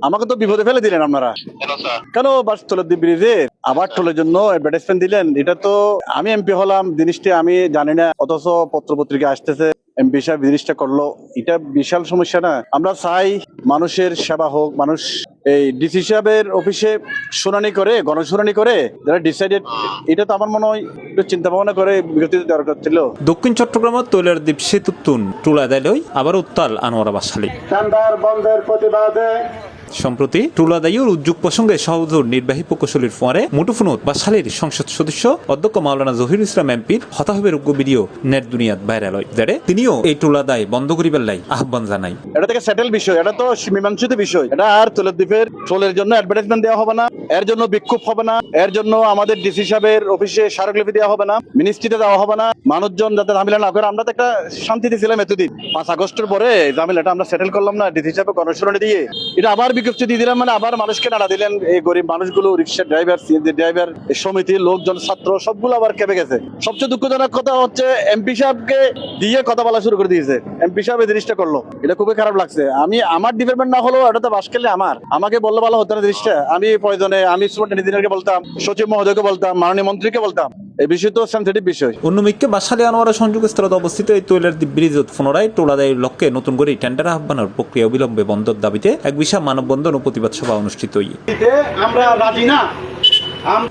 আমাকে তো বিপদে ফেলে দিলেন আপনারা। কেন বাস টোলের ব্রিজে আবার টোলের জন্য অ্যাডভার্টাইজমেন্ট দিলেন? এটা তো আমি এমপি হলাম, জিনিসটা আমি জানি না, অথচ পত্রপত্রিকা আসতেছে এমপি সাহেব জিনিসটা করলো। এটা বিশাল সমস্যা না? আমরা চাই মানুষের সেবা হোক, মানুষ এই ডিসি সাহেবের অফিসে শুনানি করে, গণশুনানি করে যারা ডিসাইডেড, এটা তো আমার মনে হয় একটু চিন্তা ভাবনা করে বিরতিতে দরকার ছিল। দক্ষিণ চট্টগ্রামের তৈলের দ্বীপ সেতুতুন টুলা দেলই আবার উত্তাল আনোয়ারা বাসালি। টেন্ডার বন্ধের প্রতিবাদে সম্প্রতি টুলাদাইয়ের উদ্যোগ প্রসঙ্গে সহযোগ নির্বাহী প্রকৌশলীর ফোয়ারে মুঠোফোনত বাসালির সংসদ সদস্য অধ্যক্ষ মাওলানা জহির ইসলাম এমপির হতাহবের উগ্র ভিডিও নেট দুনিয়াত ভাইরাল হয়, যারে তিনিও এই টুলাদায় বন্ধ করিবার লাই আহ্বান জানাই। এটা থেকে সেটেল বিষয়, এটা তো মীমাংসিত বিষয়। এটা আর টোলের দ্বীপের টোলের জন্য অ্যাডভার্টাইজমেন্ট দেওয়া হবে না, এর জন্য বিক্ষোভ হবে না, এর জন্য আমাদের ডিসি সাহেবের অফিসে স্মারকলিপি দেওয়া হবে না, মিনিস্ট্রিতে দেওয়া হবে না, মানুষজন যাতে ঝামেলা না করে। আমরা তো একটা শান্তিতে ছিলাম এতদিন, 5 আগস্টের পরে ঝামেলাটা আমরা সেটেল করলাম না ডিসি সাহেবের গণশুনানি দিয়ে, এটা আবার বিজ্ঞপ্তি দিয়ে দিলাম, মানে আবার মানুষকে নাড়া দিলেন। এই গরিব মানুষগুলো, রিক্সা ড্রাইভার, সিএনজি ড্রাইভার, সমিতির লোকজন, ছাত্র সবগুলো আবার কেঁপে গেছে। সবচেয়ে দুঃখজনক কথা হচ্ছে এমপি সাহেবকে দিয়ে কথা বলা শুরু করে দিয়েছে। এমপি সাহেব এই জিনিসটা করলো, এটা খুবই খারাপ লাগছে। আমি আমার ডিপার্টমেন্ট না হলেও এটা তো বাস খেলে আমাকে বললে ভালো হতো না জিনিসটা। আমি প্রয়োজনে আমি সুপারিনটেন্ডেন্ট ইঞ্জিনিয়ারকে বলতাম, সচিব মহোদয়কে বলতাম, মাননীয় মন্ত্রীকে বলতাম। এই বিষয় তো সেনসিটিভ বিষয়। অন্যদিকে বাসালি আনোয়ারা সংযোগস্থলে অবস্থিত এই তৈলের দ্বীপ ব্রিজত পুনরায় টোলাদায়ের লক্ষ্যে নতুন করে টেন্ডার আহ্বানের প্রক্রিয়া অবিলম্বে বন্ধের দাবিতে এক বিশাল মানববন্ধন ও প্রতিবাদ সভা অনুষ্ঠিত হয়। আমরা রাজি না।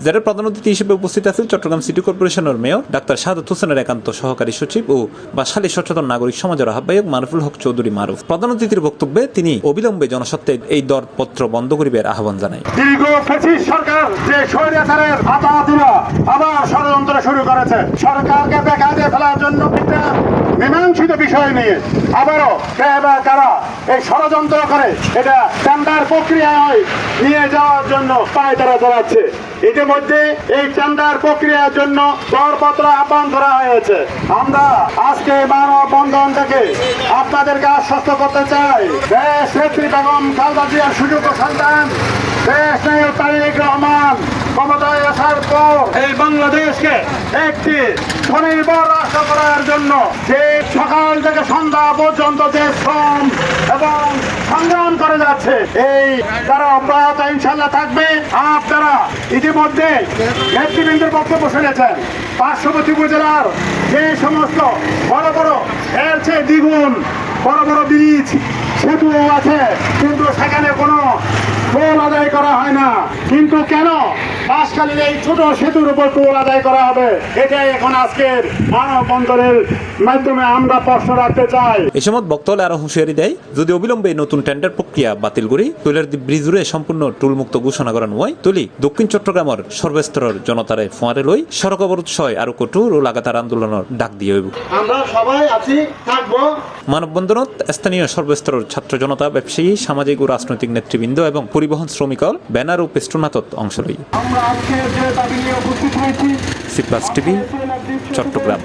যারা প্রধান অতিথি হিসেবে উপস্থিত আছেন চট্টগ্রাম সিটি কর্পোরেশনের মেয়র ডাক্তার শাহাদাত হোসেনের একান্ত সহকারী সচিব ও বাসালি সচেতন নাগরিক সমাজের আহ্বায়ক মারুফুল হক চৌধুরী মারুফ। প্রধান অতিথির বক্তব্যে তিনি অবিলম্বে জনস্বার্থে এই দরপত্র বন্ধ করিবার আহ্বান জানায়। দীর্ঘ ফ্যাসিস্ট সরকার যে স্বৈরাচারের আতা দিল আবার ষড়যন্ত্র শুরু করেছে, সরকারকে বেকায়দায় ফেলার জন্য একটা মীমাংসিত বিষয় নিয়ে আবারও কে বা কারা এই ষড়যন্ত্র করে এটা টেন্ডার প্রক্রিয়ায় নিয়ে যাওয়ার জন্য পায়তারা চালাচ্ছে। ইতিমধ্যে এই টেন্ডার প্রক্রিয়ার জন্য দরপত্র আহ্বান করা হয়েছে। আমরা আজকে মানববন্ধন থেকে আপনাদেরকে আশ্বস্ত করতে চাই, দেশ নেত্রী বেগম খালেদা জিয়ার সুযোগ্য সন্তান দেশ নায়ক তারেক রহমান ক্ষমতায় আসার পর এই বাংলাদেশকে একটি স্বনির্ভর রাষ্ট্র করার জন্য যে সকাল থেকে সন্ধ্যা পর্যন্ত যে শ্রম এবং সংগ্রাম করে যাচ্ছে, এই তারা অব্যাহত ইনশাল্লাহ থাকবে। আপনারা ইতিমধ্যে নেতৃবৃন্দের বক্তব্য শুনেছেন। পার্শ্ববর্তী উপজেলার যে সমস্ত বড় বড় এর চেয়ে দ্বিগুণ বড় বড় ব্রিজ সেতু আছে, কিন্তু সেখানে কোনো টোল আদায় করা হয় না। কিন্তু কেন বাঁশখালীর এই ছোট সেতুর উপর টোল আদায় করা হবে? এটাই এখন আজকের মানববন্ধনের মাধ্যমে আমরা প্রশ্ন রাখতে চাই। এই সময় বক্তব্য আরো হুঁশিয়ারি দেয়, যদি অবিলম্বে নতুন টেন্ডার প্রক্রিয়া বাতিল করি তৈলের দ্বীপ ব্রিজ জুড়ে সম্পূর্ণ টুলমুক্ত ঘোষণা করানো হয় তুলি দক্ষিণ চট্টগ্রামের সর্বস্তরের জনতারে ফোয়ারে লই সড়ক অবরোধ সয় আরো কঠোর ও লাগাতার আন্দোলনের ডাক দিয়ে হইব। আমরা সবাই আছি, থাকবো। মানববন্ধনত স্থানীয় সর্বস্তরের ছাত্র জনতা, ব্যবসায়ী, সামাজিক ও রাজনৈতিক নেতৃবৃন্দ এবং পরিবহন শ্রমিকল ব্যানার ও পেস্টুনাতত অংশ লই। আমরা আজকে যে দাবি নিয়ে উপস্থিত হয়েছি, সি প্লাস টিভি, চট্টগ্রাম।